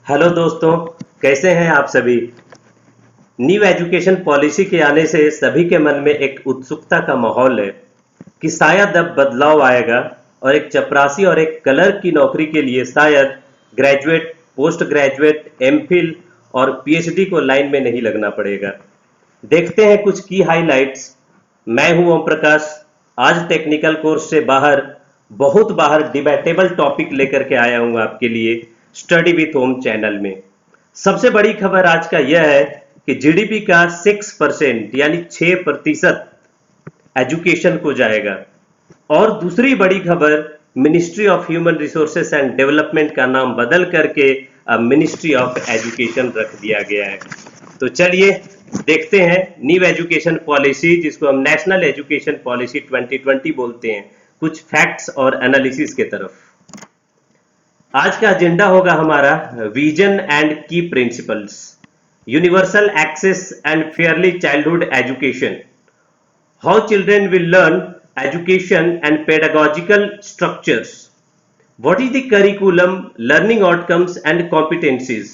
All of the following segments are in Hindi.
हेलो दोस्तों, कैसे हैं आप सभी। न्यू एजुकेशन पॉलिसी के आने से सभी के मन में एक उत्सुकता का माहौल है कि शायद अब बदलाव आएगा और एक चपरासी और एक क्लर्क की नौकरी के लिए शायद ग्रेजुएट, पोस्ट ग्रेजुएट, एमफिल और पीएचडी को लाइन में नहीं लगना पड़ेगा। देखते हैं कुछ की हाइलाइट्स। मैं हूं ओम प्रकाश। आज टेक्निकल कोर्स से बाहर, बहुत बाहर डिबेटेबल टॉपिक लेकर के आया हूं आपके लिए स्टडी विथ होम चैनल में। सबसे बड़ी खबर आज का यह है कि जीडीपी का 6% यानी 6% एजुकेशन को जाएगा। और दूसरी बड़ी खबर, ministry of human resources and development का नाम बदल करके अब मिनिस्ट्री ऑफ एजुकेशन रख दिया गया है। तो चलिए देखते हैं न्यू एजुकेशन पॉलिसी, जिसको हम नेशनल एजुकेशन पॉलिसी 2020 बोलते हैं, कुछ फैक्ट्स और एनालिसिस के तरफ। आज का एजेंडा होगा हमारा vision and key principles, universal access and fairly childhood education, how children will learn education and pedagogical structures, what is the curriculum, learning outcomes and competencies,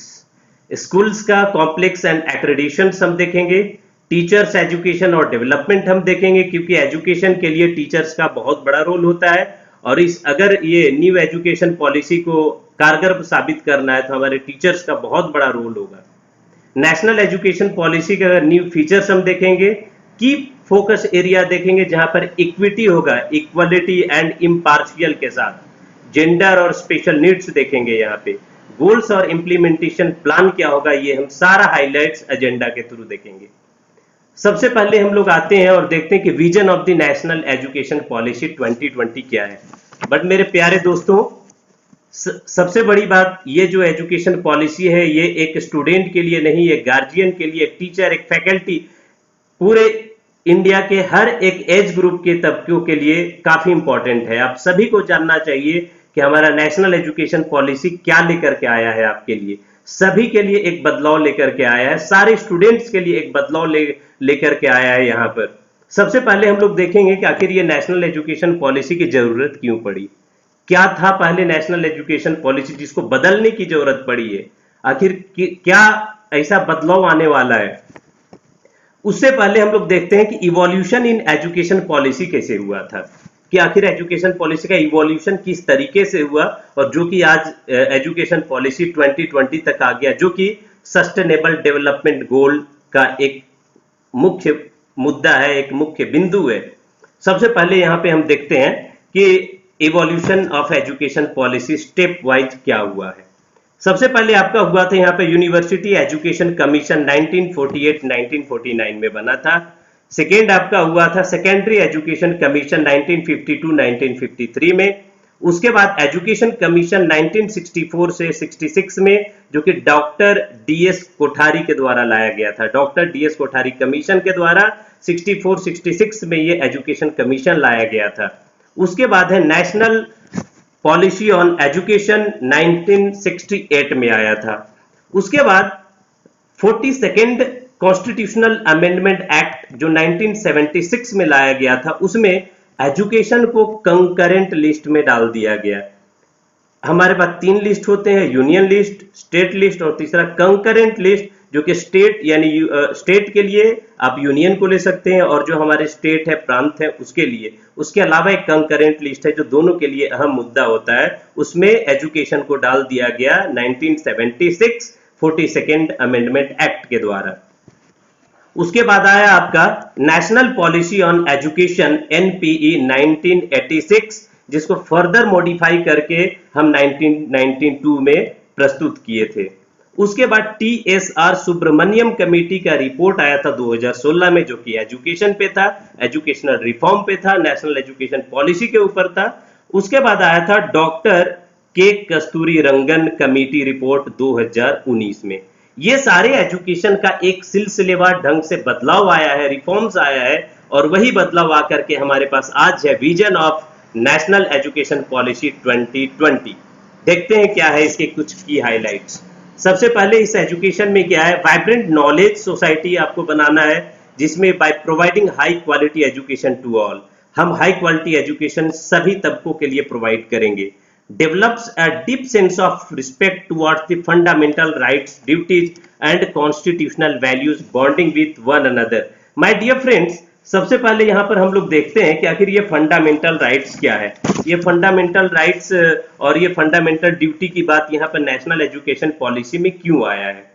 schools का कॉम्प्लेक्स एंड एक्रेडिशन हम देखेंगे, टीचर्स एजुकेशन और डेवलपमेंट हम देखेंगे, क्योंकि एजुकेशन के लिए टीचर्स का बहुत बड़ा रोल होता है और अगर ये न्यू एजुकेशन पॉलिसी को कारगर साबित करना है तो हमारे टीचर्स का बहुत बड़ा रोल होगा। नेशनल एजुकेशन पॉलिसी के न्यू फीचर्स हम देखेंगे, की फोकस एरिया देखेंगे जहां पर इक्विटी होगा, इक्वलिटी एंड इम्पार्शियल के साथ, जेंडर और स्पेशल नीड्स देखेंगे, यहाँ पे गोल्स और इम्प्लीमेंटेशन प्लान क्या होगा, ये हम सारा हाइलाइट्स एजेंडा के थ्रू देखेंगे। सबसे पहले हम लोग आते हैं और देखते हैं कि vision of the national education policy 2020 क्या है। बट मेरे प्यारे दोस्तों, सबसे बड़ी बात, ये जो एजुकेशन पॉलिसी है ये एक स्टूडेंट के लिए नहीं, एक गार्जियन के लिए, एक टीचर, एक फैकल्टी, पूरे इंडिया के हर एक एज ग्रुप के तबकों के लिए काफी इंपॉर्टेंट है। आप सभी को जानना चाहिए कि हमारा नेशनल एजुकेशन पॉलिसी क्या लेकर के आया है आपके लिए। सभी के लिए एक बदलाव लेकर के आया है, सारे स्टूडेंट्स के लिए एक बदलाव लेकर के आया है। यहाँ पर सबसे पहले हम लोग देखेंगे कि आखिर ये नेशनल एजुकेशन पॉलिसी की जरूरत क्यों पड़ी। क्या था पहले नेशनल एजुकेशन पॉलिसी जिसको बदलने की जरूरत पड़ी है, आखिर क्या ऐसा बदलाव आने वाला है। उससे पहले हम लोग देखते हैं कि इवोल्यूशन इन एजुकेशन पॉलिसी कैसे हुआ था, कि आखिर एजुकेशन पॉलिसी का इवोल्यूशन किस तरीके से हुआ और जो कि आज एजुकेशन पॉलिसी 2020 तक आ गया, जो कि सस्टेनेबल डेवलपमेंट गोल का एक मुख्य मुद्दा है, एक मुख्य बिंदु है। सबसे पहले यहाँ पे हम देखते हैं कि evolution of education policy step wise क्या हुआ है। सबसे पहले आपका हुआ था यहाँ पे यूनिवर्सिटी एजुकेशन कमीशन 1948-1949 में बना था। सेकेंड आपका हुआ था सेकेंडरी एजुकेशन कमीशन 1952-1953 में। उसके बाद एजुकेशन कमीशन 1964 से 66 में, जो कि डॉक्टर डीएस कोठारी के द्वारा लाया गया था। डॉक्टर डीएस कोठारी कमीशन के द्वारा 64-66 में ये एजुकेशन कमीशन लाया गया था। उसके बाद है नेशनल पॉलिसी ऑन एजुकेशन 1968 में आया था। उसके बाद 42nd कॉन्स्टिट्यूशनल अमेंडमेंट एक्ट जो 1976 में लाया गया था, उसमें एजुकेशन को कंकरेंट लिस्ट में डाल दिया गया। हमारे पास 3 लिस्ट होते हैं, यूनियन लिस्ट, स्टेट लिस्ट और तीसरा कंकरेंट लिस्ट, जो कि स्टेट यानी स्टेट के लिए आप यूनियन को ले सकते हैं और जो हमारे स्टेट है, प्रांत है, उसके लिए। उसके अलावा एक कंकरेंट लिस्ट है जो दोनों के लिए अहम मुद्दा होता है। उसमें एजुकेशन को डाल दिया गया 1976 42nd अमेंडमेंट एक्ट के द्वारा। उसके बाद आया आपका national policy on education NPE 1986, जिसको फर्दर मॉडिफाई करके हम 1992 में प्रस्तुत किए थे। उसके बाद टीएसआर सुब्रमण्यम कमेटी का रिपोर्ट आया था 2016 में, जो कि एजुकेशन पे था, एजुकेशनल रिफॉर्म पे था, नेशनल एजुकेशन पॉलिसी के ऊपर था। उसके बाद आया था डॉक्टर के कस्तूरी रंगन कमेटी रिपोर्ट 2019 में। ये सारे एजुकेशन का एक सिलसिलेवार ढंग से बदलाव आया है, रिफॉर्म्स आया है, और वही बदलाव आकर के हमारे पास आज है vision of national education policy 2020। देखते हैं क्या है इसके कुछ की हाइलाइट्स। सबसे पहले इस एजुकेशन में क्या है, वाइब्रेंट नॉलेज सोसाइटी आपको बनाना है, जिसमें by providing high quality education to all, हम हाई क्वालिटी एजुकेशन सभी तबकों के लिए प्रोवाइड करेंगे। develops a deep sense of respect towards the fundamental rights, duties and constitutional values bonding with one another. My dear friends, सबसे पहले यहाँ पर हम लोग देखते हैं कि आखिर ये फंडामेंटल राइट्स क्या है। ये फंडामेंटल राइट्स और ये फंडामेंटल ड्यूटी की बात यहाँ पर नेशनल एजुकेशन पॉलिसी में क्यों आया है।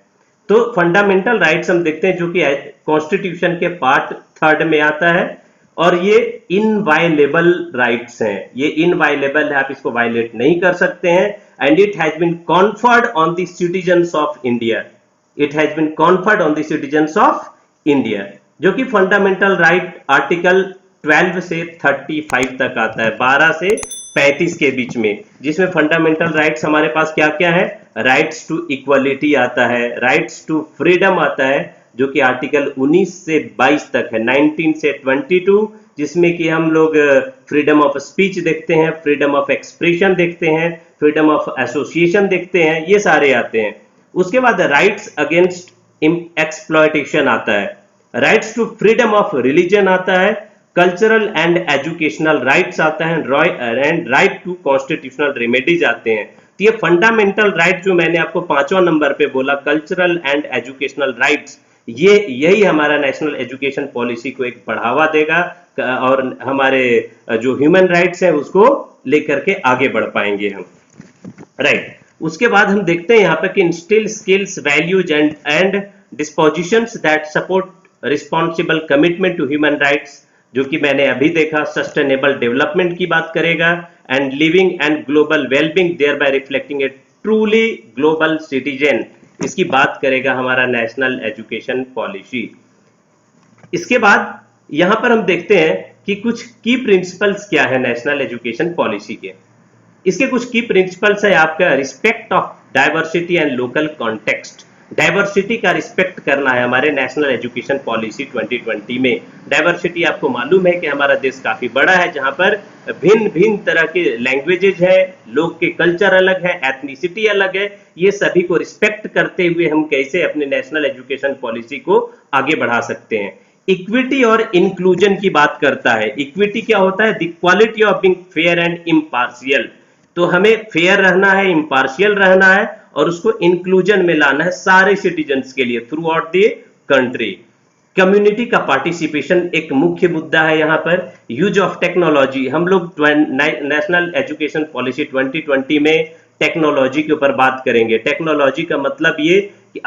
तो फंडामेंटल राइट्स हम देखते हैं जो कि कॉन्स्टिट्यूशन के पार्ट 3 में आता है और ये इनवायलेबल राइट्स हैं। ये इनवायलेबल है, आप इसको वायलेट नहीं कर सकते हैं। And it has been conferred on the citizens of India. It has been conferred on the citizens of India, जो कि फंडामेंटल राइट आर्टिकल 12 से 35 तक आता है, 12 से 35 के बीच में, जिसमें फंडामेंटल राइट्स हमारे पास क्या क्या है। राइट्स टू इक्वलिटी आता है, राइट्स टू फ्रीडम आता है जो कि आर्टिकल 19 से 22 तक है, 19 से 22, जिसमें कि हम लोग फ्रीडम ऑफ स्पीच देखते हैं, फ्रीडम ऑफ एक्सप्रेशन देखते हैं, फ्रीडम ऑफ एसोसिएशन देखते हैं, ये सारे आते हैं। उसके बाद राइट्स अगेंस्ट एक्सप्लॉयटेशन आता है, rights to freedom of religion आता है, कल्चरल एंड एजुकेशनल राइट्स आता है and right to constitutional remedies आते हैं। तो ये फंडामेंटल राइट जो मैंने आपको 5वां नंबर पे बोला, कल्चरल एंड एजुकेशनल राइट्स, ये यही हमारा नेशनल एजुकेशन पॉलिसी को एक बढ़ावा देगा और हमारे जो ह्यूमन राइट्स हैं उसको लेकर के आगे बढ़ पाएंगे हम। राइट, उसके बाद हम देखते हैं यहाँ पे कि instil skills, values and dispositions that support responsible commitment to human rights, जो कि मैंने अभी देखा, सस्टेनेबल डेवलपमेंट की बात करेगा and living and global wellbeing thereby reflecting a truly global citizen, इसकी बात करेगा हमारा नेशनल एजुकेशन पॉलिसी। इसके बाद यहां पर हम देखते हैं कि कुछ की प्रिंसिपल्स क्या है नेशनल एजुकेशन पॉलिसी के। इसके कुछ की प्रिंसिपल्स है आपका respect of diversity and local context. Diversity का रिस्पेक्ट करना है हमारे नेशनल एजुकेशन पॉलिसी 2020 में। डाइवर्सिटी आपको मालूम है कि हमारा देश काफी बड़ा है, जहां पर भिन्न भिन्न तरह के लैंग्वेजेज है, लोग के कल्चर अलग है, एथनिसिटी अलग है। ये सभी को रिस्पेक्ट करते हुए हम कैसे अपने नेशनल एजुकेशन पॉलिसी को आगे बढ़ा सकते हैं। इक्विटी और इंक्लूजन की बात करता है। इक्विटी क्या होता है? The quality of being fair and impartial. तो हमें फेयर रहना है, इम्पार्शियल रहना है और उसको इंक्लूजन में लाना है सारे सिटीजन्स के लिए through out the country. Community का पार्टिसिपेशन एक मुख्य मुद्दा है यहाँ पर। यूज ऑफ टेक्नोलॉजी, हम लोग नेशनल एजुकेशन पॉलिसी 2020 में टेक्नोलॉजी के ऊपर बात करेंगे। टेक्नोलॉजी का मतलब ये कि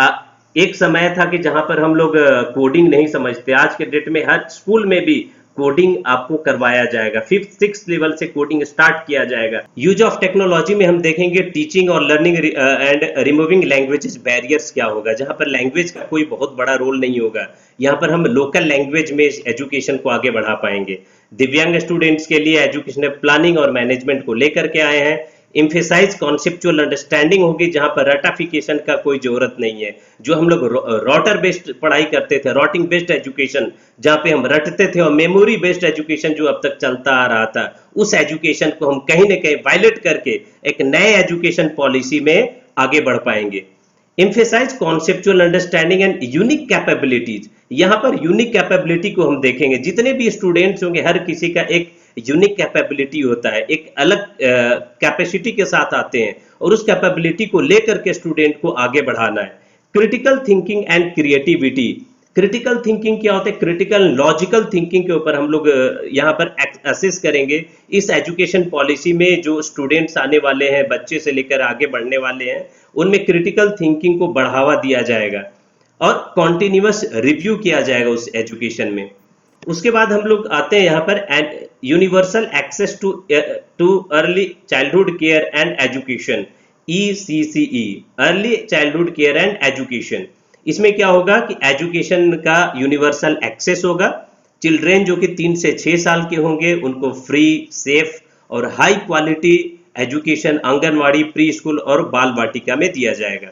एक समय था कि जहां पर हम लोग कोडिंग नहीं समझते, आज के डेट में हर स्कूल में भी कोडिंग आपको करवाया जाएगा, 5th 6th लेवल से कोडिंग स्टार्ट किया जाएगा। यूज ऑफ टेक्नोलॉजी में हम देखेंगे टीचिंग और learning and removing languages barriers क्या होगा, जहां पर लैंग्वेज का कोई बहुत बड़ा रोल नहीं होगा। यहाँ पर हम लोकल लैंग्वेज में एजुकेशन को आगे बढ़ा पाएंगे। दिव्यांग स्टूडेंट्स के लिए एजुकेशन प्लानिंग और मैनेजमेंट को लेकर के आए हैं। इम्फेसाइज कॉन्सेप्चुअल अंडरस्टैंडिंग होगी, जहां पर रटाफिकेशन का कोई जरूरत नहीं है। जो हम लोग रॉटर बेस्ड पढ़ाई करते थे, रॉटिंग बेस्ड एजुकेशन, जहां पे हम रटते थे, और मेमोरी बेस्ड एजुकेशन जो अब तक चलता आ रहा था, उस एजुकेशन को हम कहीं ना कहीं वायलेट करके एक नए एजुकेशन पॉलिसी में आगे बढ़ पाएंगे। Emphasize conceptual understanding and unique capabilities। यहाँ पर यूनिक कैपेबिलिटी को हम देखेंगे। जितने भी स्टूडेंट्स होंगे हर किसी का एक यूनिक कैपेबिलिटी होता है, एक अलग कैपेसिटी के साथ आते हैं और उस कैपेबिलिटी को लेकर के स्टूडेंट को आगे बढ़ाना है। Critical thinking and creativity. Critical thinking क्या होता है? क्रिटिकल लॉजिकल थिंकिंग के ऊपर हम लोग यहाँ पर असेस करेंगे। इस एजुकेशन पॉलिसी में जो स्टूडेंट्स आने वाले हैं, बच्चे से लेकर आगे बढ़ने वाले हैं, उनमें क्रिटिकल थिंकिंग को बढ़ावा दिया जाएगा और कॉन्टिन्यूअस रिव्यू किया जाएगा उस एजुकेशन में। उसके बाद हम लोग आते हैं यहाँ पर universal access to early childhood care and education, ECCE, early childhood care and education. इसमें क्या होगा कि एजुकेशन का यूनिवर्सल एक्सेस होगा। चिल्ड्रेन जो कि 3 से 6 साल के होंगे उनको फ्री, सेफ और high quality education anganwadi, pre school और बाल वाटिका में दिया जाएगा।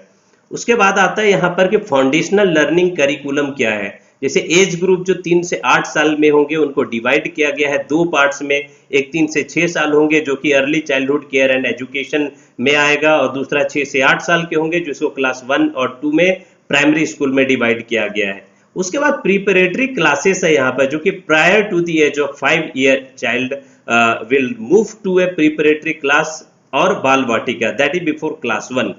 उसके बाद आता है यहाँ पर कि फाउंडेशनल लर्निंग करिकुलम क्या है। जैसे एज ग्रुप जो 3 से 8 साल में होंगे उनको डिवाइड किया गया है 2 पार्ट्स में। एक 3 से 6 साल होंगे जो कि early childhood care and education में आएगा, और दूसरा 6 से 8 साल के होंगे जिसको क्लास 1 और 2 में प्राइमरी स्कूल में डिवाइड किया गया है। उसके बाद प्रिपरेटरी क्लासेस है यहाँ पर, जो कि prior to the age of 5 year child will move to a preparatory class और Bal Vatika, that is before class 1।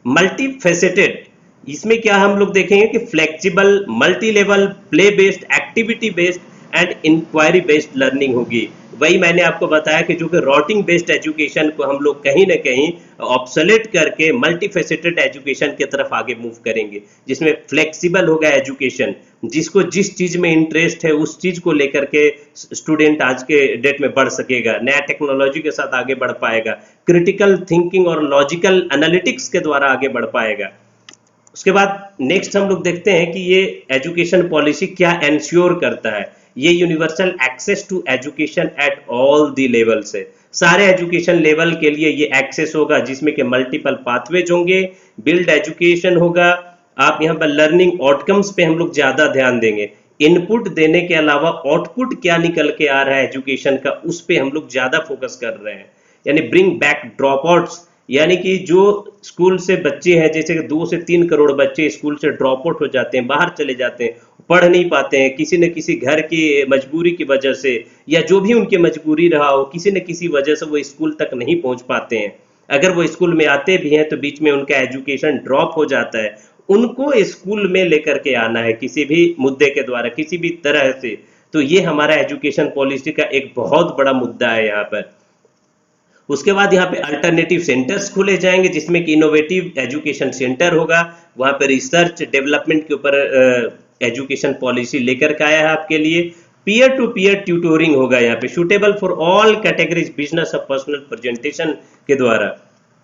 Multi faceted, इसमें क्या हम लोग देखेंगे कि flexible, multi level, play based, activity based and inquiry based learning होगी। वही मैंने आपको बताया कि जो कि रॉटिंग बेस्ड एजुकेशन को हम लोग कहीं ना कहीं ऑब्सोलेट करके मल्टी फेसेटेड एजुकेशन की तरफ आगे मूव करेंगे, जिसमें फ्लेक्सिबल होगा एजुकेशन, जिसको जिस चीज में इंटरेस्ट है उस चीज को लेकर के स्टूडेंट आज के डेट में बढ़ सकेगा, नया टेक्नोलॉजी के साथ आगे बढ़ पाएगा, क्रिटिकल थिंकिंग और लॉजिकल एनालिटिक्स के द्वारा आगे बढ़ पाएगा। उसके बाद नेक्स्ट हम लोग देखते हैं कि ये एजुकेशन पॉलिसी क्या एंश्योर करता है। ये universal access to education at all the levels है, सारे एजुकेशन लेवल के लिए ये एक्सेस होगा, जिसमें कि मल्टीपल पाथवेज होंगे, बिल्ड एजुकेशन होगा। आप यहाँ पर लर्निंग आउटकम्स पे हम लोग ज्यादा ध्यान देंगे, इनपुट देने के अलावा आउटपुट क्या निकल के आ रहा है एजुकेशन का, उस पे हम लोग ज्यादा फोकस कर रहे हैं। यानी ब्रिंग बैक ड्रॉप आउट्स, यानी कि जो स्कूल से बच्चे हैं, जैसे कि 2 से 3 करोड़ बच्चे स्कूल से ड्रॉप आउट हो जाते हैं, बाहर चले जाते हैं, पढ़ नहीं पाते हैं, किसी न किसी घर की मजबूरी की वजह से या जो भी उनकी मजबूरी रहा हो, किसी न किसी वजह से वो स्कूल तक नहीं पहुंच पाते हैं। अगर वो स्कूल में आते भी हैं तो बीच में उनका एजुकेशन ड्रॉप हो जाता है। उनको स्कूल में लेकर के आना है किसी भी मुद्दे के द्वारा, किसी भी तरह से। तो ये हमारा एजुकेशन पॉलिसी का एक बहुत बड़ा मुद्दा है यहाँ पर। उसके बाद यहाँ पे अल्टरनेटिव सेंटर्स खोले जाएंगे, जिसमें कि इनोवेटिव एजुकेशन सेंटर होगा, वहाँ पे रिसर्च डेवलपमेंट के ऊपर एजुकेशन पॉलिसी लेकर के आया है आपके लिए। पीयर टू पीयर ट्यूटोरिंग होगा यहाँ पे, suitable for all categories, business और पर्सनल प्रेजेंटेशन के द्वारा।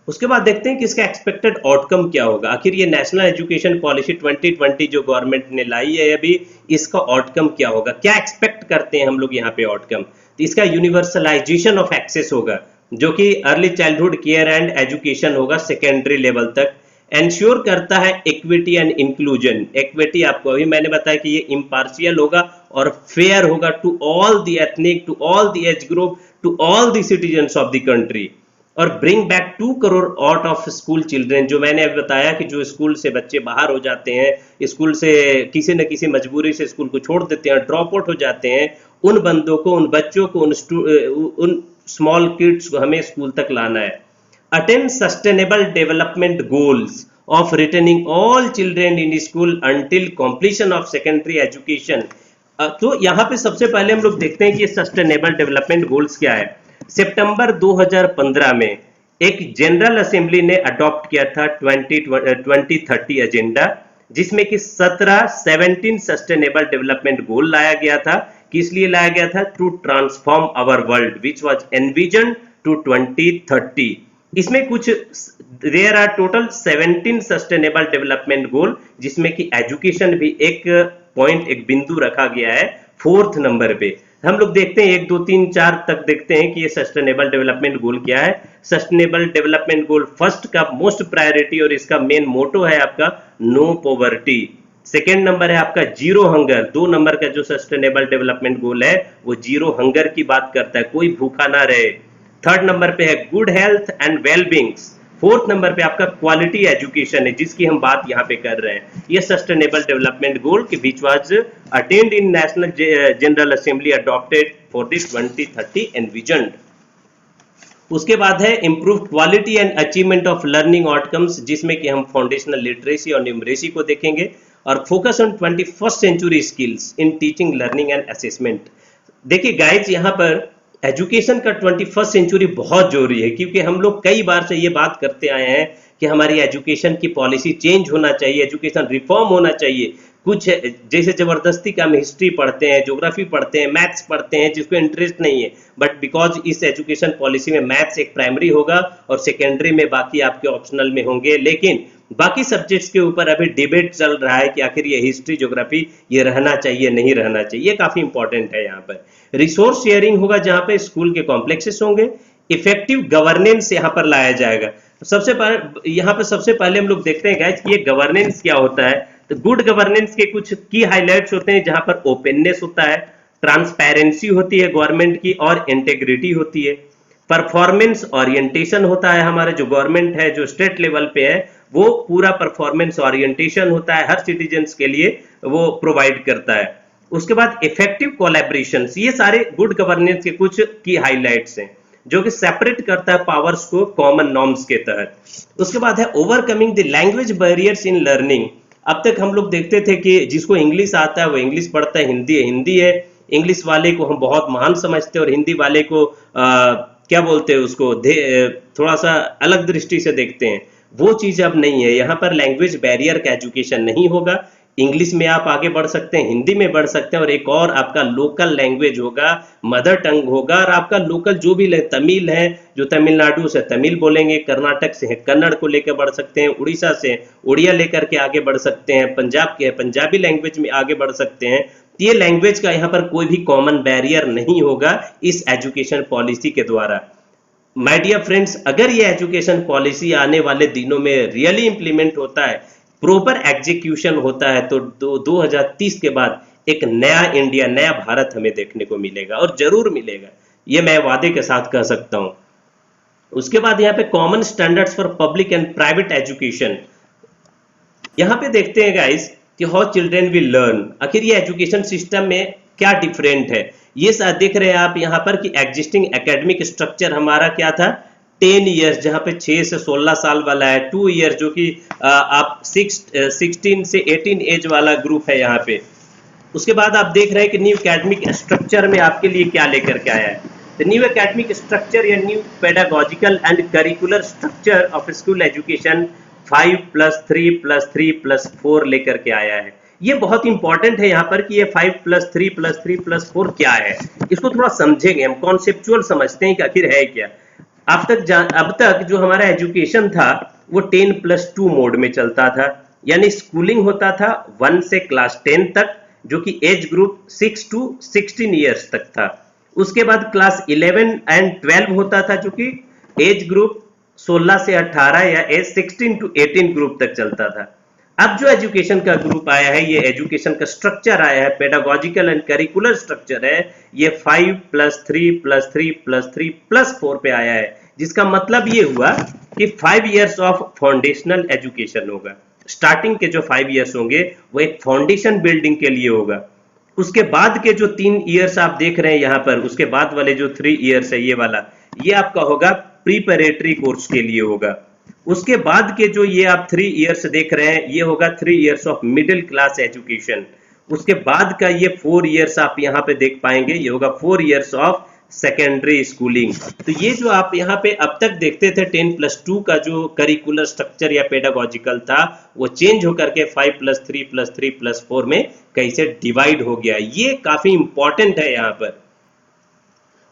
उसके बाद देखते हैं कि इसका एक्सपेक्टेड आउटकम क्या होगा। आखिर ये नेशनल एजुकेशन पॉलिसी 2020 जो गवर्नमेंट ने लाई है अभी, इसका आउटकम क्या होगा, क्या एक्सपेक्ट करते हैं हम लोग यहाँ पे आउटकम। तो इसका यूनिवर्सलाइजेशन ऑफ एक्सेस होगा, जो कि early childhood care and education होगा सेकेंडरी लेवल तक। एंश्योर करता है इक्विटी एंड इंक्लूजन। इक्विटी आपको अभी मैंने बताया कि ये इम्पार्शियल होगा और फेयर होगा to all the ethnic, to all the age group, to all the citizens of the country. और bring back 2 crore out of school children, जो मैंने अभी बताया कि जो स्कूल से बच्चे बाहर हो जाते हैं, स्कूल से किसी न किसी मजबूरी से स्कूल को छोड़ देते हैं, ड्रॉप आउट हो जाते हैं, उन बंदों को, उन बच्चों को, उन स्मॉल किड्स को हमें स्कूल तक लाना है। Attain sustainable development goals of returning all children in school until completion of secondary education. तो यहाँ पे सबसे पहले हम लोग देखते हैं कि सस्टेनेबल डेवलपमेंट गोल्स क्या है। सितंबर 2015 में एक जनरल असेंबली ने अडॉप्ट किया था 2030 एजेंडा, जिसमें कि 17 सस्टेनेबल डेवलपमेंट गोल लाया गया था। किस लिए लाया गया था? To transform our world which was envision to 2030। इसमें कुछ there are total 17 sustainable development goal, जिसमें कि एजुकेशन भी एक पॉइंट, एक बिंदु रखा गया है 4th नंबर पे। हम लोग देखते हैं 1 2 3 4 तक देखते हैं कि ये सस्टेनेबल डेवलपमेंट गोल क्या है। सस्टेनेबल डेवलपमेंट गोल फर्स्ट का मोस्ट प्रायोरिटी और इसका मेन मोटो है आपका नो पॉवर्टी। सेकेंड नंबर है आपका जीरो हंगर। 2 नंबर का जो सस्टेनेबल डेवलपमेंट गोल है वो जीरो हंगर की बात करता है, कोई भूखा ना रहे। थर्ड नंबर पे है good health and wellbeings. 4th number पे आपका क्वालिटी एजुकेशन है, जिसकी हम बात यहाँ पे कर रहे हैं। ये सस्टेनेबल डेवलपमेंट गोल के बीच was attend in national general assembly adopted for this 2030 envisioned. उसके बाद है improve quality and achievement of learning outcomes, जिसमें कि हम फाउंडेशनल लिटरेसी और न्यूमरेसी को देखेंगे, और focus on 21st century skills in teaching, learning and assessment. देखिए गाइज, यहाँ पर एजुकेशन का 21st सेंचुरी बहुत जरूरी है, क्योंकि हम लोग कई बार से ये बात करते आए हैं कि हमारी एजुकेशन की पॉलिसी चेंज होना चाहिए, एजुकेशन रिफॉर्म होना चाहिए। कुछ जैसे जबरदस्ती का हम हिस्ट्री पढ़ते हैं, ज्योग्राफी पढ़ते हैं, मैथ्स पढ़ते हैं, जिसको इंटरेस्ट नहीं है, बट बिकॉज इस एजुकेशन पॉलिसी में मैथ्स एक प्राइमरी होगा और सेकेंडरी में बाकी आपके ऑप्शनल में होंगे। लेकिन बाकी सब्जेक्ट्स के ऊपर अभी डिबेट चल रहा है कि आखिर ये हिस्ट्री, ज्योग्राफी ये रहना चाहिए, नहीं रहना चाहिए। ये काफी इंपॉर्टेंट है। यहाँ पर रिसोर्स शेयरिंग होगा, जहां पे स्कूल के कॉम्प्लेक्सेस होंगे। इफेक्टिव गवर्नेंस यहाँ पर लाया जाएगा। सबसे पहले यहाँ पर सबसे पहले हम लोग देखते हैं गाइस कि ये गवर्नेंस क्या होता है। तो गुड गवर्नेंस के कुछ की हाइलाइट्स होते हैं, जहां पर ओपननेस होता है, ट्रांसपेरेंसी होती है गवर्नमेंट की, और इंटेग्रिटी होती है। परफॉर्मेंस ओरिएंटेशन होता है, हमारे जो गवर्नमेंट है, जो स्टेट लेवल पे है, वो पूरा परफॉर्मेंस ओरिएंटेशन होता है, हर सिटीजन्स के लिए वो प्रोवाइड करता है। उसके बाद इफेक्टिव कोलैबोरेशन, ये सारे गुड गवर्नेंस के कुछ की हाइलाइट्स हैं। जो कि सेपरेट करता है पावर्स को कॉमन नॉर्म्स के तहत। उसके बाद है overcoming the language barriers in learning. अब तक हम लोग देखते थे कि जिसको इंग्लिश आता है वो इंग्लिश पढ़ता है, हिंदी है, इंग्लिश वाले को हम बहुत महान समझते हैं और हिंदी वाले को क्या बोलते हैं उसको थोड़ा सा अलग दृष्टि से देखते हैं। वो चीज अब नहीं है। यहाँ पर लैंग्वेज बैरियर का एजुकेशन नहीं होगा। इंग्लिश में आप आगे बढ़ सकते हैं, हिंदी में बढ़ सकते हैं, और एक और आपका लोकल लैंग्वेज होगा, मदर टंग होगा, और आपका लोकल जो भी तमिल है, जो तमिलनाडु से तमिल बोलेंगे, कर्नाटक से है कन्नड़ को लेकर बढ़ सकते हैं, उड़ीसा से उड़िया लेकर के आगे बढ़ सकते हैं, पंजाब के पंजाबी लैंग्वेज में आगे बढ़ सकते हैं। ये लैंग्वेज का यहाँ पर कोई भी कॉमन बैरियर नहीं होगा इस एजुकेशन पॉलिसी के द्वारा। माय डियर फ्रेंड्स, अगर ये एजुकेशन पॉलिसी आने वाले दिनों में रियली इंप्लीमेंट होता है, प्रॉपर एग्जीक्यूशन होता है, तो 2030 के बाद एक नया इंडिया, नया भारत हमें देखने को मिलेगा, और जरूर मिलेगा, ये मैं वादे के साथ कह सकता हूं। उसके बाद यहाँ पे common standards for public and private education. यहाँ पे देखते हैं गाइस कि हाउ चिल्ड्रेन विल लर्न। आखिर ये एजुकेशन सिस्टम में क्या डिफरेंट है, ये देख रहे हैं आप यहाँ पर कि एग्जिस्टिंग एकेडमिक स्ट्रक्चर हमारा क्या था, 10 ईयर्स, जहाँ पे 6 से 16 साल वाला है, 2 ईयर्स जो कि आप 16 से 18 एज वाला ग्रुप है यहाँ पे। उसके बाद आप देख रहे हैं कि न्यू एकेडमिक स्ट्रक्चर में आपके लिए क्या लेकर के आया है। द न्यू एकेडमिक स्ट्रक्चर या new pedagogical and curricular structure of school education 5+3+3+4 लेकर के आया है। ये बहुत इंपॉर्टेंट है यहाँ पर कि ये 5+3+3+4 क्या है, इसको थोड़ा समझेंगे हम, कॉन्सेप्चुअल समझते हैं कि आखिर है क्या। अब तक जो हमारा एजुकेशन था वो 10+2 मोड में चलता था, यानी स्कूलिंग होता था 1 से क्लास 10 तक, जो कि एज ग्रुप 6 to 16 ईयर्स तक था। उसके बाद क्लास 11 एंड 12 होता था, जो कि एज ग्रुप 16 से 18 या एज 16 to 18 ग्रुप तक चलता था। अब जो एजुकेशन का ग्रुप आया है, ये एजुकेशन का स्ट्रक्चर आया है, पेडागोजिकल एंड करिकुलर स्ट्रक्चर है, ये 5+3+3+3+4 पे आया है, जिसका मतलब ये हुआ कि 5 इयर्स ऑफ फाउंडेशनल एजुकेशन होगा। स्टार्टिंग के जो 5 इयर्स होंगे वो एक फाउंडेशन बिल्डिंग के लिए होगा। उसके बाद के जो 3 इयर्स आप देख रहे हैं यहाँ पर, उसके बाद वाले जो 3 इयर्स है ये वाला, ये आपका होगा प्रीपरेटरी कोर्स के लिए होगा। उसके बाद के जो ये आप 3 इयर्स देख रहे हैं, ये होगा 3 years of middle class education. उसके बाद का ये 4 इयर्स आप यहाँ पे देख पाएंगे, ये होगा 4 इयर्स ऑफ सेकेंडरी स्कूलिंग। तो ये जो आप यहाँ पे अब तक देखते थे 10+2 का जो करिकुलर स्ट्रक्चर या पेडागोजिकल था, वो चेंज होकर के 5+3+3+4 में कैसे डिवाइड हो गया, ये काफी इंपॉर्टेंट है यहाँ पर।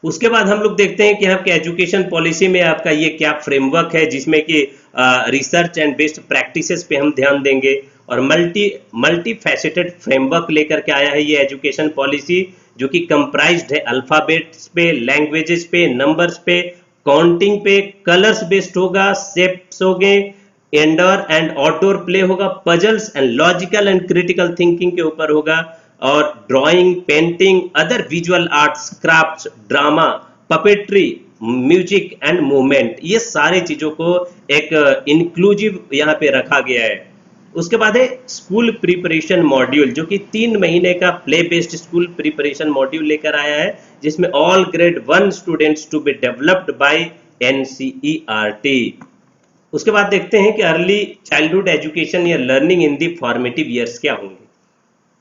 उसके बाद हम लोग देखते हैं कि आपके एजुकेशन पॉलिसी में आपका ये क्या फ्रेमवर्क है, जिसमें कि रिसर्च एंड बेस्ट प्रैक्टिसेस पे हम ध्यान देंगे, और मल्टी फैसेटेड फ्रेमवर्क लेकर के आया है ये एजुकेशन पॉलिसी, जो कि कंप्राइज्ड है अल्फाबेट्स पे, लैंग्वेजेस पे, नंबर्स पे, काउंटिंग पे, कलर्स बेस्ड होगा, शेप्स होंगे, इंडोर एंड आउटडोर प्ले होगा, puzzles and logical and critical thinking के ऊपर होगा, और drawing, painting, other visual arts, crafts, drama, puppetry, music and movement, ये सारे चीजों को एक इंक्लूसिव यहाँ पे रखा गया है। उसके बाद है स्कूल प्रिपरेशन मॉड्यूल, जो कि 3 महीने का play based school preparation module लेकर आया है, जिसमें all grade 1 students to be developed by NCERT। उसके बाद देखते हैं कि अर्ली चाइल्डहुड एजुकेशन या learning in the formative years क्या होंगे।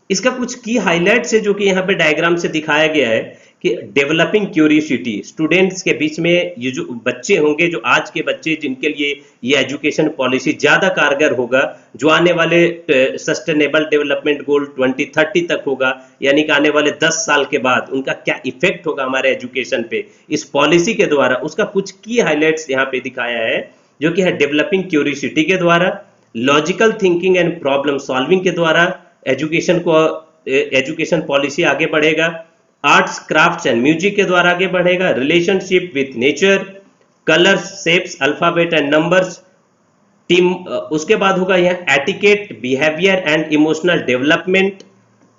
इसका कुछ की हाइलाइट्स है जो कि यहाँ पे डायग्राम से दिखाया गया है कि डेवलपिंग क्यूरियोसिटी, स्टूडेंट्स के बीच में ये जो बच्चे होंगे, जो आज के बच्चे जिनके लिए ये एजुकेशन पॉलिसी ज्यादा कारगर होगा, जो आने वाले सस्टेनेबल डेवलपमेंट गोल 2030 तक होगा, यानी कि आने वाले 10 साल के बाद उनका क्या इफेक्ट होगा हमारे एजुकेशन पे इस पॉलिसी के द्वारा, उसका कुछ की हाईलाइट्स यहाँ पे दिखाया है, जो कि है डेवलपिंग क्यूरियोसिटी के द्वारा, logical thinking and problem solving के द्वारा एजुकेशन पॉलिसी आगे बढ़ेगा, आर्ट्स, क्राफ्ट्स एंड म्यूजिक के द्वारा आगे बढ़ेगा, relationship with nature, colours, shapes, alphabet and numbers, team. उसके बाद होगा यहाँ etiquette, behaviour and emotional development.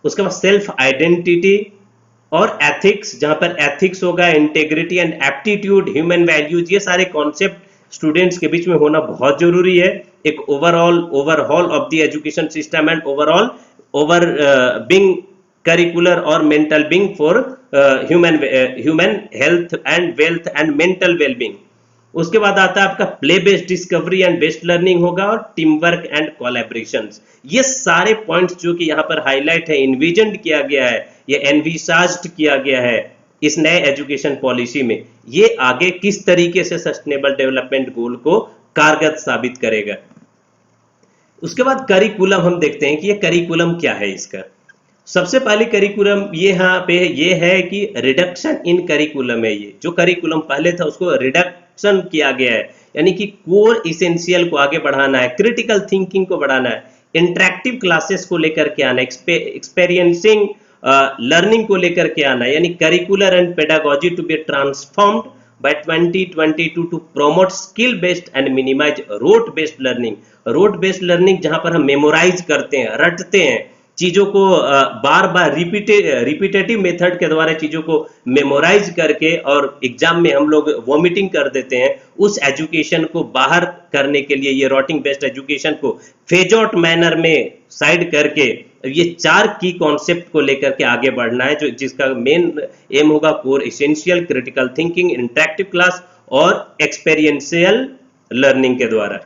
उसके बाद सेल्फ आइडेंटिटी और एथिक्स, जहां पर एथिक्स होगा, integrity and aptitude, human values, ये सारे कॉन्सेप्ट स्टूडेंट्स के बीच में होना बहुत जरूरी है। एक overall of the education system and over being curricular और mental being for human health and wealth and mental wellbeing. उसके बाद आता है आपका play based discovery and based learning होगा, और टीम वर्क एंड कोलैबोरेशंस। ये सारे पॉइंट्स जो कि यहाँ पर हाईलाइट है, इन्विजन्ड किया गया है, ये एनविसाज्ड किया गया है इस नए एजुकेशन पॉलिसी में, ये आगे किस तरीके से सस्टेनेबल डेवलपमेंट गोल को कारगर साबित करेगा। उसके बाद करिकुलम हम देखते हैं कि ये करिकुलम क्या है इसका। सबसे पहले करिकुलम ये यहाँ पे ये है कि रिडक्शन इन करिकुलम है। ये जो करिकुलम पहले था उसको रिडक्शन किया गया है, यानी कि कोर इसेंशियल को आगे बढ़ाना है, क्रिटिकल थिंकिंग को बढ़ाना है, इंटरेक्टिव क्लासेस को लेकर के आना, एक्सपेरियंसिंग लर्निंग को लेकर के आना, यानी curricular and pedagogy to be transformed by 2022 to promote skill based and minimize rote based learning। Rote based learning जहां पर हम मेमोराइज करते हैं, रटते हैं चीजों को, बार बार रिपीटेटिव मेथड के द्वारा चीजों को मेमोराइज करके और एग्जाम में हम लोग वॉमिटिंग कर देते हैं, उस एजुकेशन को बाहर करने के लिए ये रोटिंग बेस्ड एजुकेशन को फेज आउट मैनर में साइड करके ये 4 की कॉन्सेप्ट को लेकर के आगे बढ़ना है, जो जिसका मेन एम होगा core essential, critical thinking, interactive class और एक्सपेरियंशियल लर्निंग के द्वारा।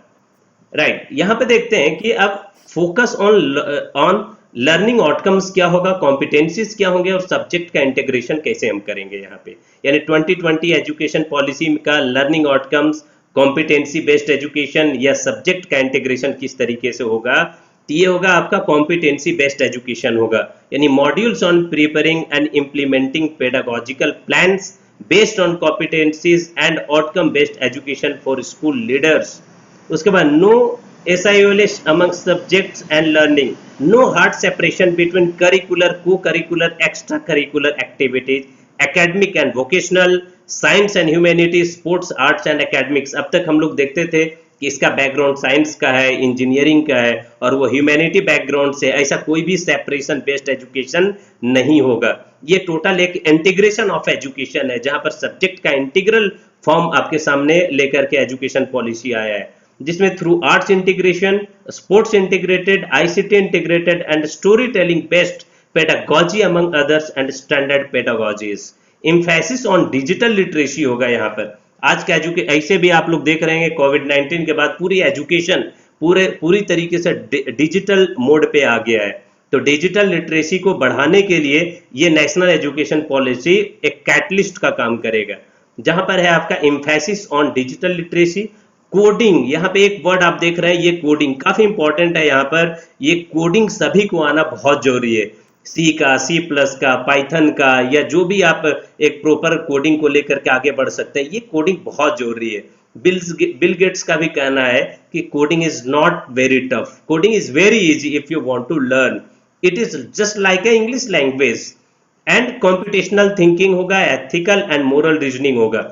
राइट, यहाँ पे देखते हैं कि अब फोकस ऑन लर्निंग आउटकम्स क्या होगा, कॉम्पिटेंसीज क्या होंगे और सब्जेक्ट का इंटीग्रेशन कैसे हम करेंगे यहाँ पे। यानी 2020 एजुकेशन पॉलिसी का learning outcomes, competency based education या सब्जेक्ट का इंटीग्रेशन किस तरीके से होगा, तो ये होगा आपका कॉम्पिटेंसी बेस्ड एजुकेशन होगा, यानी modules on preparing and implementing pedagogical plans based on competencies and outcome based education for school leaders. उसके बाद no SIOLS among subjects and learning, no hard separation between curricular, co-curricular, extracurricular activities, academic and vocational, science and humanities, sports, arts and academics। अब तक हम लोग देखते थे कि इसका बैकग्राउंड साइंस का है, इंजीनियरिंग का है और वो ह्यूमैनिटी बैकग्राउंड से, ऐसा कोई भी सेपरेशन बेस्ड एजुकेशन नहीं होगा। ये टोटल एक इंटीग्रेशन ऑफ एजुकेशन है जहां पर सब्जेक्ट का इंटीग्रल फॉर्म आपके सामने लेकर के एजुकेशन पॉलिसी आया है, जिसमें through arts integration, sports integrated, ICT integrated and story telling based pedagogy among others and standard pedagogies. Emphasis on digital literacy होगा यहाँ पर। आज का ऐसे भी आप लोग देख रहे हैं कोविड-19 के बाद पूरी एजुकेशन पूरी तरीके से डिजिटल मोड पे आ गया है, तो डिजिटल लिटरेसी को बढ़ाने के लिए ये नेशनल एजुकेशन पॉलिसी एक कैटलिस्ट का काम करेगा, जहां पर है आपका emphasis on digital literacy. Coding, यहाँ पे एक वर्ड आप देख रहे हैं, ये कोडिंग काफी इंपॉर्टेंट है। यहाँ पर ये कोडिंग सभी को आना बहुत जरूरी है, सी का, C+ का, पाइथन का, या जो भी आप एक प्रॉपर कोडिंग को लेकर के आगे बढ़ सकते हैं, ये कोडिंग बहुत जरूरी है। बिल गेट्स का भी कहना है कि coding is not very tough, coding is very easy if you want to learn, it is just like a English language. And computational thinking होगा, एथिकल एंड मोरल रीजनिंग होगा।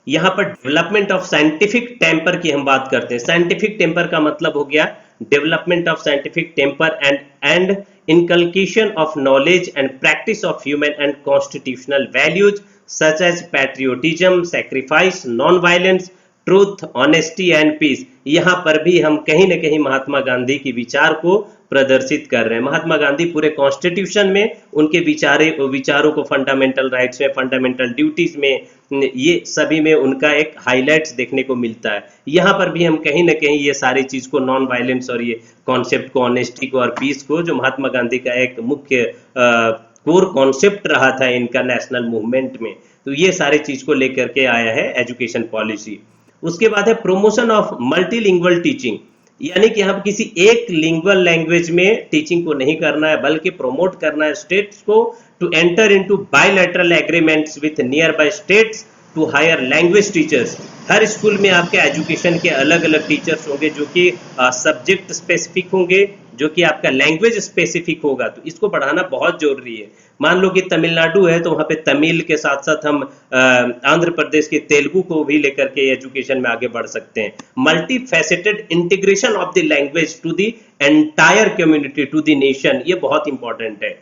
यहाँ पर डेवलपमेंट ऑफ साइंटिफिक टेम्पर की हम बात करते हैं। साइंटिफिक टेम्पर का मतलब हो गया development of scientific temper and inculcation of knowledge and practice of human and constitutional values such as patriotism, sacrifice, non-violence, truth, honesty and peace। यहाँ पर भी हम कहीं न कहीं महात्मा गांधी की विचार को प्रदर्शित कर रहे हैं। महात्मा गांधी पूरे कॉन्स्टिट्यूशन में उनके विचारों को फंडामेंटल राइट्स में, फंडामेंटल ड्यूटीज में, ये सभी में उनका एक हाईलाइट्स देखने को मिलता है। यहाँ पर भी हम कहीं ना कहीं ये सारी चीज को, नॉन वायलेंस और ये कॉन्सेप्ट को, ऑनेस्टी को और पीस को, जो महात्मा गांधी का एक मुख्य कोर कॉन्सेप्ट रहा था इनका नेशनल मूवमेंट में, तो ये सारी चीज को लेकर के आया है एजुकेशन पॉलिसी। उसके बाद है प्रमोशन ऑफ मल्टीलिंगुअल टीचिंग, यानी कि हम किसी एक लिंगुअल लैंग्वेज में टीचिंग को नहीं करना है, बल्कि प्रोमोट करना है स्टेट्स को to enter into bilateral agreements with nearby states to hire language teachers. हर स्कूल में आपके एजुकेशन के अलग अलग टीचर्स होंगे जो कि सब्जेक्ट स्पेसिफिक होंगे, जो कि आपका लैंग्वेज स्पेसिफिक होगा, तो इसको बढ़ाना बहुत जरूरी है। मान लो कि तमिलनाडु है तो वहाँ पे तमिल के साथ साथ हम आंध्र प्रदेश के तेलुगु को भी लेकर के एजुकेशन में आगे बढ़ सकते हैं। Multifaceted integration of the language to the entire community, to the nation, ये बहुत इंपॉर्टेंट है।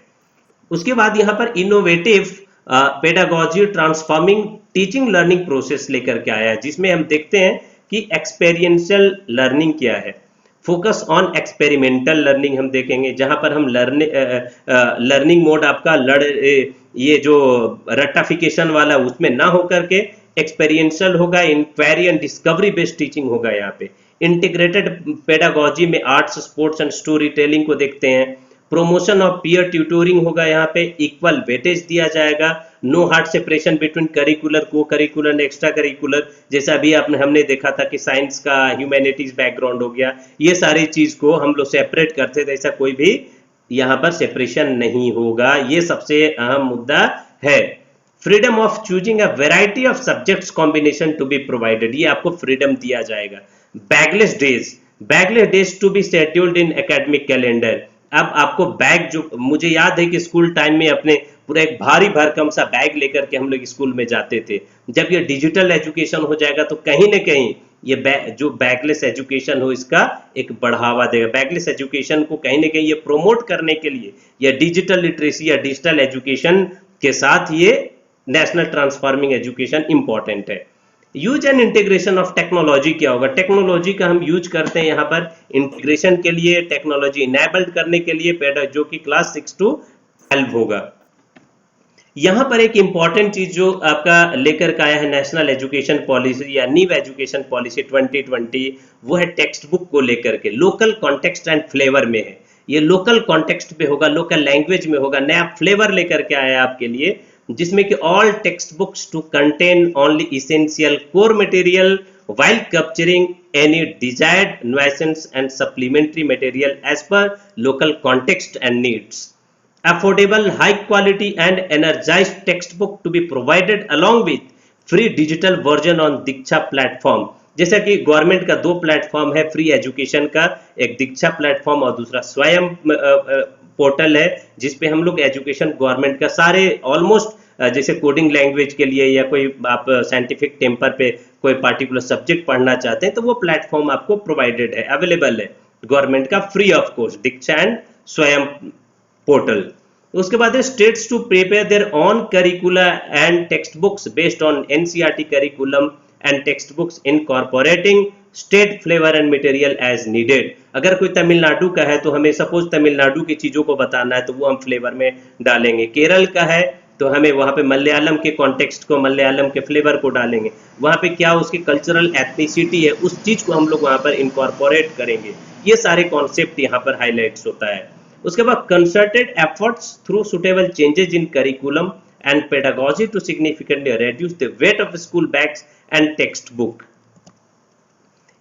उसके बाद यहाँ पर innovative pedagogy transforming teaching learning process लेकर के आया है, जिसमें हम देखते हैं कि एक्सपेरियंशियल लर्निंग क्या है। फोकस ऑन एक्सपेरिमेंटल लर्निंग हम देखेंगे, जहां पर हम लर्निंग मोड आपका ये जो रट्टाफिकेशन वाला उसमें ना होकर के एक्सपेरियंशियल होगा, inquiry and discovery based teaching होगा। यहाँ पे इंटीग्रेटेड पेडागोजी में arts, sports and story telling को देखते हैं। प्रोमोशन ऑफ पीयर ट्यूटोरिंग होगा, यहाँ पे इक्वल वेटेज दिया जाएगा। No hard separation between curricular, co curricular and extra curricular, जैसा अभी हमने देखा था कि साइंस का ह्यूमैनिटीज बैकग्राउंड हो गया, ये सारी चीज को हम लोग सेपरेट करते थे, ऐसा कोई भी यहाँ पर सेपरेशन नहीं होगा। ये सबसे अहम मुद्दा है। Freedom of choosing a variety of subjects combination to be provided, ये आपको फ्रीडम दिया जाएगा। Bagless days to be scheduled in academic calendar. अब आपको बैग, जो मुझे याद है कि स्कूल टाइम में अपने पूरा एक भारी भरकम सा बैग लेकर के हम लोग स्कूल में जाते थे। जब ये डिजिटल एजुकेशन हो जाएगा तो कहीं ना कहीं ये जो बैगलेस एजुकेशन हो, इसका एक बढ़ावा देगा। बैगलेस एजुकेशन को कहीं ना कहीं ये प्रोमोट करने के लिए या डिजिटल लिटरेसी या डिजिटल एजुकेशन के साथ ये नेशनल ट्रांसफॉर्मिंग एजुकेशन इंपॉर्टेंट है। Use and integration of technology क्या होगा? टेक्नोलॉजी का हम यूज करते हैं यहाँ पर इंटीग्रेशन के लिए, टेक्नोलॉजी इनेबल्ड करने के लिए, जो कि क्लास 6 to 12 होगा। यहाँ पर एक इंपॉर्टेंट चीज जो आपका लेकर के आया है नेशनल एजुकेशन पॉलिसी या न्यू एजुकेशन पॉलिसी 2020, वो है टेक्स्ट बुक को लेकर के। लोकल कॉन्टेक्स्ट एंड फ्लेवर में है, ये लोकल कॉन्टेक्स्ट पे होगा, लोकल लैंग्वेज में होगा, नया फ्लेवर लेकर के आया है आपके लिए, जिसमें कि all text books to contain only essential core material while capturing any desired nuisance and supplementary material as per local context and needs. Affordable, high quality and energized textbook to be provided along with free digital version on Diksha platform. जैसा कि गवर्नमेंट का दो प्लेटफॉर्म है फ्री एजुकेशन का, एक दीक्षा प्लेटफॉर्म और दूसरा स्वयं पोर्टल है, जिसपे हम लोग एजुकेशन गवर्नमेंट का सारे ऑलमोस्ट, जैसे कोडिंग लैंग्वेज के लिए या कोई आप साइंटिफिक टेम्पर पे कोई पार्टिकुलर सब्जेक्ट पढ़ना चाहते हैं तो वो प्लेटफॉर्म आपको प्रोवाइडेड है, अवेलेबल है गवर्नमेंट का free of cost, Diksha and Swayam portal. उसके बाद है states to prepare their own curricula and text books based on NCERT curriculum and text books incorporating state flavour and material as needed. अगर कोई तमिलनाडु का है तो हमें सपोज तमिलनाडु की चीजों को बताना है तो वो हम फ्लेवर में डालेंगे। केरल का है तो हमें वहां पे मलयालम के कॉन्टेक्स्ट को, मलयालम के फ्लेवर को डालेंगे। वहां पे क्या उसकी कल्चरल एथनिसिटी है, उस चीज को हम लोग वहां पर इनकॉर्पोरेट करेंगे। ये सारे कॉन्सेप्ट यहाँ पर हाईलाइट्स होता है। उसके बाद concerted efforts through suitable changes in curriculum and pedagogy to significantly reduce the weight of school bags and text book.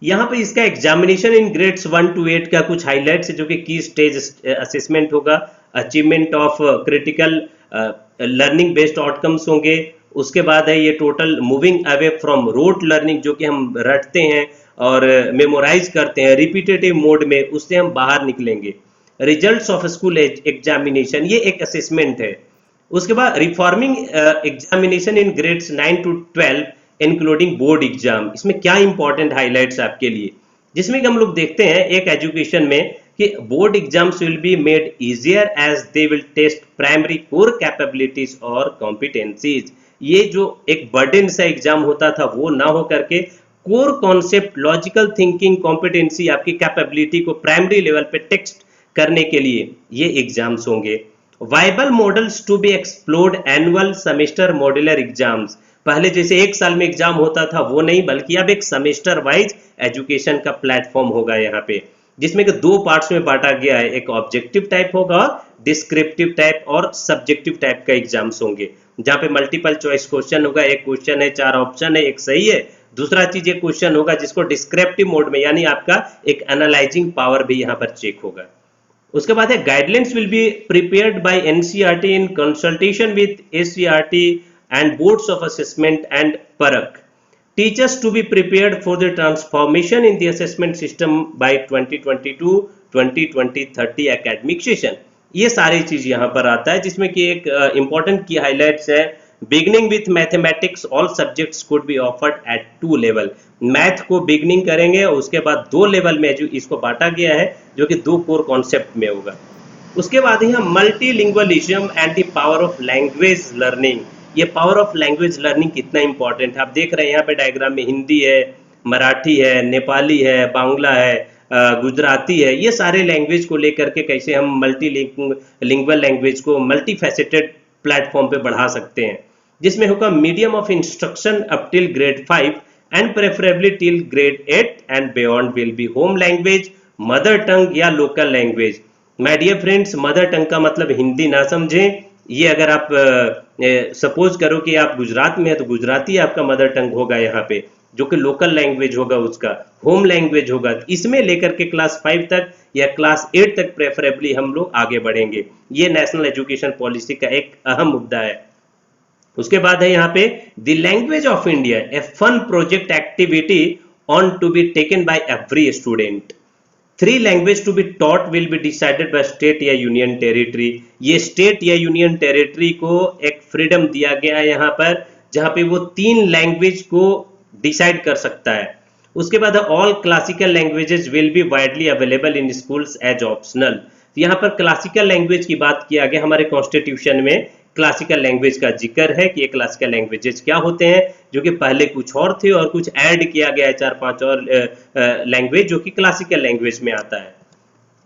यहाँ पे इसका एग्जामिनेशन इन ग्रेड्स 1 to 8 का कुछ हाईलाइट्स है, जो कि की स्टेज असेसमेंट होगा, achievement of critical learning based outcomes होंगे। उसके बाद है ये total moving away from rote learning, जो कि हम रटते हैं और मेमोराइज करते हैं रिपीटेटिव मोड में, उससे हम बाहर निकलेंगे। रिजल्ट्स ऑफ स्कूल एग्जामिनेशन, ये एक असेसमेंट है। उसके बाद reforming examination in grades 9 to 12 including board exam. इसमें क्या इंपॉर्टेंट हाईलाइट्स आपके लिए, जिसमें कि हम लोग देखते हैं एक एजुकेशन में कि board exams will be made easier as they will test primary core capabilities और कॉम्पिटेंसीज। ये जो एक बर्डन सा एग्जाम होता था वो ना हो करके core concept, logical thinking, competency, आपकी कैपेबिलिटी को प्राइमरी लेवल पे टेस्ट करने के लिए ये एग्जाम्स होंगे। Viable models to be explored annual semester modular exams. पहले जैसे एक साल में एग्जाम होता था वो नहीं, बल्कि अब एक सेमेस्टर वाइज एजुकेशन का प्लेटफॉर्म होगा यहाँ पे, जिसमें कि दो पार्ट्स में बांटा गया है। एक ऑब्जेक्टिव टाइप होगा, डिस्क्रिप्टिव टाइप और सब्जेक्टिव टाइप का एग्जाम्स होंगे, जहाँ पे मल्टीपल चॉइस क्वेश्चन होगा, एक क्वेश्चन है, 4 ऑप्शन है, एक सही है। दूसरा चीज एक क्वेश्चन होगा जिसको डिस्क्रिप्टिव मोड में, यानी आपका एक एनालाइजिंग पावर भी यहाँ पर चेक होगा। उसके बाद है guidelines will be prepared by NCERT in consultation with SCERT and boards of assessment and Parak. Teachers to be prepared for the transformation in the assessment system by 2022-2030 academic session. ये सारी चीज यहाँ पर आता है, जिसमें कि एक इंपॉर्टेंट की हाईलाइट्स है। Beginning with mathematics all subjects could be offered eight 2 level. Math को बिगनिंग करेंगे और उसके बाद 2 लेवल में इसको बांटा गया है, जो कि 2 कोर कॉन्सेप्ट में होगा। उसके बाद यहाँ multilingualism and the power of language learning. ये पावर ऑफ लैंग्वेज लर्निंग कितना इंपॉर्टेंट है आप देख रहे हैं यहाँ पे डायग्राम में। हिंदी है, मराठी है, नेपाली है, बांग्ला है, गुजराती है, ये सारे लैंग्वेज को लेकर के कैसे हम मल्टी लिंगुअल लैंग्वेज को मल्टी फैसेटेड प्लेटफॉर्म पे बढ़ा सकते हैं, जिसमें होगा medium of instruction up till grade 5 and preferably till grade 8 and beyond will be home language, mother tongue या local language. My dear friends, mother tongue का मतलब हिंदी ना समझें, ये अगर आप सपोज करो कि आप गुजरात में है तो गुजराती आपका मदर टंग होगा यहाँ पे, जो कि लोकल लैंग्वेज होगा, उसका होम लैंग्वेज होगा। इसमें लेकर के क्लास 5 तक या क्लास 8 तक प्रेफरेबली हम लोग आगे बढ़ेंगे। ये नेशनल एजुकेशन पॉलिसी का एक अहम मुद्दा है। उसके बाद है यहाँ पे the language of India, a fun project activity on to be taken by every student. 3 language to be taught will be decided by state या यूनियन टेरिटरी। ये स्टेट या यूनियन टेरिटरी को एक फ्रीडम दिया गया है यहाँ पर, जहाँ पे वो 3 लैंग्वेज को डिसाइड कर सकता है। उसके बाद all classical languages will be widely available in schools as optional. यहाँ पर क्लासिकल लैंग्वेज की बात किया गया, हमारे कॉन्स्टिट्यूशन में क्लासिकल लैंग्वेज का जिक्र है कि ये क्लासिकल लैंग्वेजेस क्या होते हैं, जो कि पहले कुछ और थे और कुछ ऐड किया गया है 4-5 और लैंग्वेज जो कि क्लासिकल लैंग्वेज में आता है।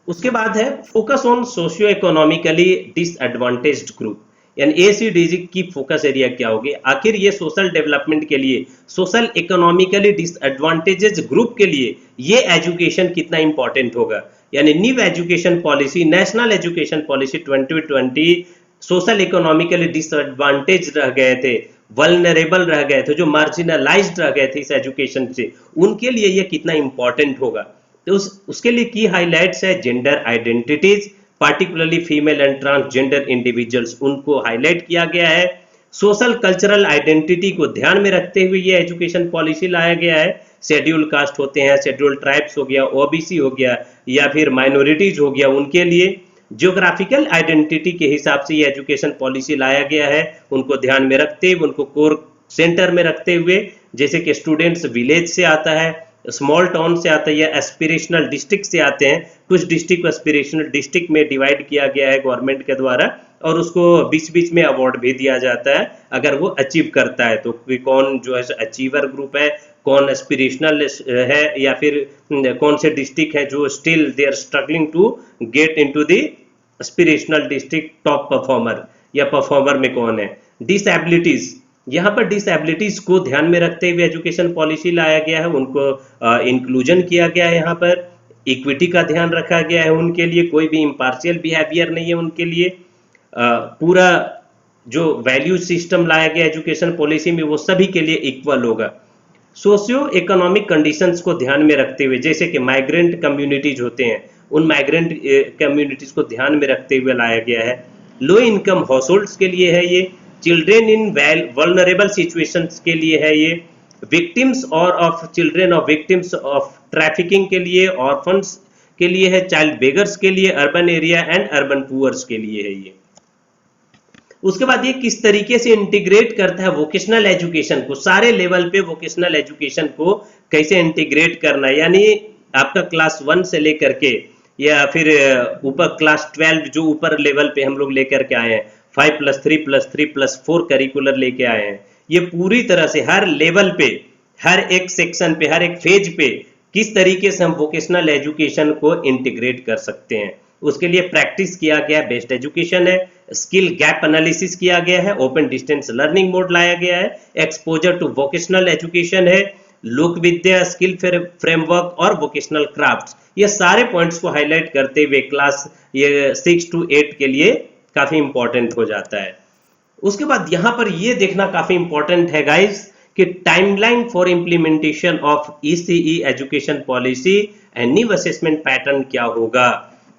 उसके बाद है focus on socio economically disadvantaged group, यानी एसीडीजी की फोकस एरिया क्या होगी, आखिर ये सोशल डेवलपमेंट के लिए, सोशल इकोनॉमिकली डिसएडवांटेजेस ग्रुप के लिए ये एजुकेशन कितना इंपॉर्टेंट होगा। यानी new education policy, national education policy 2020 social economically disadvantage रह गए थे, वल्नरेबल रह गए थे, जो मार्जिनलाइज्ड रह गए थे इस एजुकेशन से, उनके लिए ये कितना इंपॉर्टेंट होगा। तो उसके लिए की हाईलाइट्स है gender identities, particularly female and transgender individuals, उनको हाईलाइट किया गया है। सोशल कल्चरल आइडेंटिटी को ध्यान में रखते हुए ये एजुकेशन पॉलिसी लाया गया है। शेड्यूल कास्ट होते हैं, शेड्यूल ट्राइब्स हो गया, ओबीसी हो गया या फिर माइनॉरिटीज हो गया, उनके लिए ज्योग्राफिकल आइडेंटिटी के हिसाब से ये एजुकेशन पॉलिसी लाया गया है। उनको ध्यान में रखते हुए, उनको कोर सेंटर में रखते हुए, जैसे कि स्टूडेंट्स विलेज से आता है, स्मॉल टाउन से आता है या एस्पिरेशनल डिस्ट्रिक्ट से आते हैं। कुछ डिस्ट्रिक्ट को एस्पिरेशनल डिस्ट्रिक्ट में डिवाइड किया गया है गवर्नमेंट के द्वारा, और उसको बीच बीच में अवार्ड भी दिया जाता है अगर वो अचीव करता है। तो कौन जो है अचीवर ग्रुप है, कौन एस्पिरेशनल है, या फिर कौन से डिस्ट्रिक्ट है जो still they are struggling to get into the aspirational district top performer, या परफॉर्मर में कौन है। डिसएबिलिटीज, यहाँ पर डिसएबिलिटीज को ध्यान में रखते हुए एजुकेशन पॉलिसी लाया गया है, उनको इंक्लूजन किया गया है। यहाँ पर इक्विटी का ध्यान रखा गया है, उनके लिए कोई भी इम्पार्शियल बिहेवियर नहीं है उनके लिए। पूरा जो वैल्यू सिस्टम लाया गया एजुकेशन पॉलिसी में वो सभी के लिए इक्वल होगा। सोशियो इकोनॉमिक कंडीशंस को ध्यान में रखते हुए, जैसे कि माइग्रेंट कम्युनिटीज होते हैं, उन माइग्रेंट कम्युनिटीज को ध्यान में रखते हुए लाया गया है। लो इनकम हाउसहोल्ड्स के लिए है ये, चिल्ड्रेन इन वल्नरेबल सिचुएशंस के लिए है ये, विक्टिम्स और of children of victims of trafficking के लिए, ऑर्फन्स के लिए है, चाइल्ड बेगर्स के लिए, urban area and urban poors के लिए है ये। उसके बाद ये किस तरीके से इंटीग्रेट करता है वोकेशनल एजुकेशन को, सारे लेवल पे वोकेशनल एजुकेशन को कैसे इंटीग्रेट करना है। यानी आपका क्लास 1 से लेकर के या फिर ऊपर क्लास 12 जो ऊपर लेवल पे हम लोग लेकर के आए हैं, 5+3+3+4 करिकुलर लेके आए हैं, ये पूरी तरह से हर लेवल पे, हर एक सेक्शन पे, हर एक फेज पे किस तरीके से हम वोकेशनल एजुकेशन को इंटीग्रेट कर सकते हैं, उसके लिए प्रैक्टिस किया गया, बेस्ट एजुकेशन है, स्किल गैप एनालिसिस किया गया है, ओपन डिस्टेंस लर्निंग मोड लाया गया है, एक्सपोजर टू वोकेशनल एजुकेशन है, लोक विद्या, स्किल फ्रेमवर्क और वोकेशनल क्राफ्ट्स, ये सारे पॉइंट्स को हाईलाइट करते हुए क्लास ये 6 to 8 के लिए काफी इंपॉर्टेंट हो जाता है। उसके बाद यहाँ पर ये देखना काफी इंपॉर्टेंट है गाइस कि timeline for implementation of ECE education policy and new assessment pattern क्या होगा।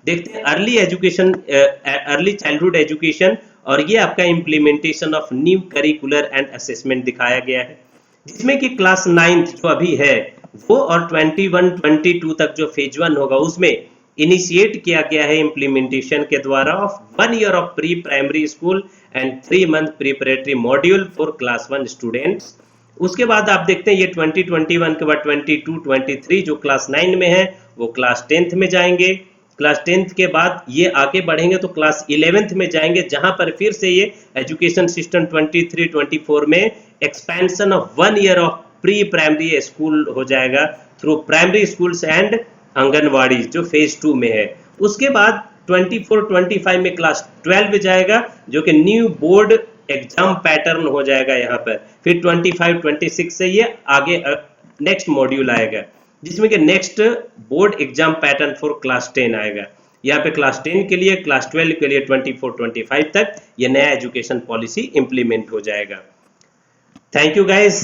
देखते हैं early education, early childhood education, और ये आपका implementation of new curricular and assessment दिखाया गया है, जिसमें कि क्लास 9th जो अभी है वो और 21-22 तक जो फेज 1 होगा उसमें इनिशिएट किया गया है इंप्लीमेंटेशन के द्वारा of 1 year of pre primary school and 3 month preparatory module for class 1 students. उसके बाद आप देखते हैं ये 2021 के बाद 22-23 जो क्लास 9 में है वो क्लास 10th में जाएंगे। क्लास 10th के बाद ये आगे बढ़ेंगे तो क्लास 11th में जाएंगे, जहां पर फिर से ये एजुकेशन सिस्टम 23-24 में expansion of 1 year of pre primary school हो जाएगा through primary schools and anganwadi जो फेज 2 में है। उसके बाद 24-25 में क्लास 12 जाएगा, जो कि न्यू बोर्ड एग्जाम पैटर्न हो जाएगा यहाँ पर। फिर 25-26 से ये आगे नेक्स्ट मॉड्यूल आएगा, जिसमें कि next board exam pattern for class 10 आएगा। यहाँ पे क्लास 10 के लिए, क्लास 12 के लिए 24-25 तक ये नया एजुकेशन पॉलिसी इंप्लीमेंट हो जाएगा। Thank you guys.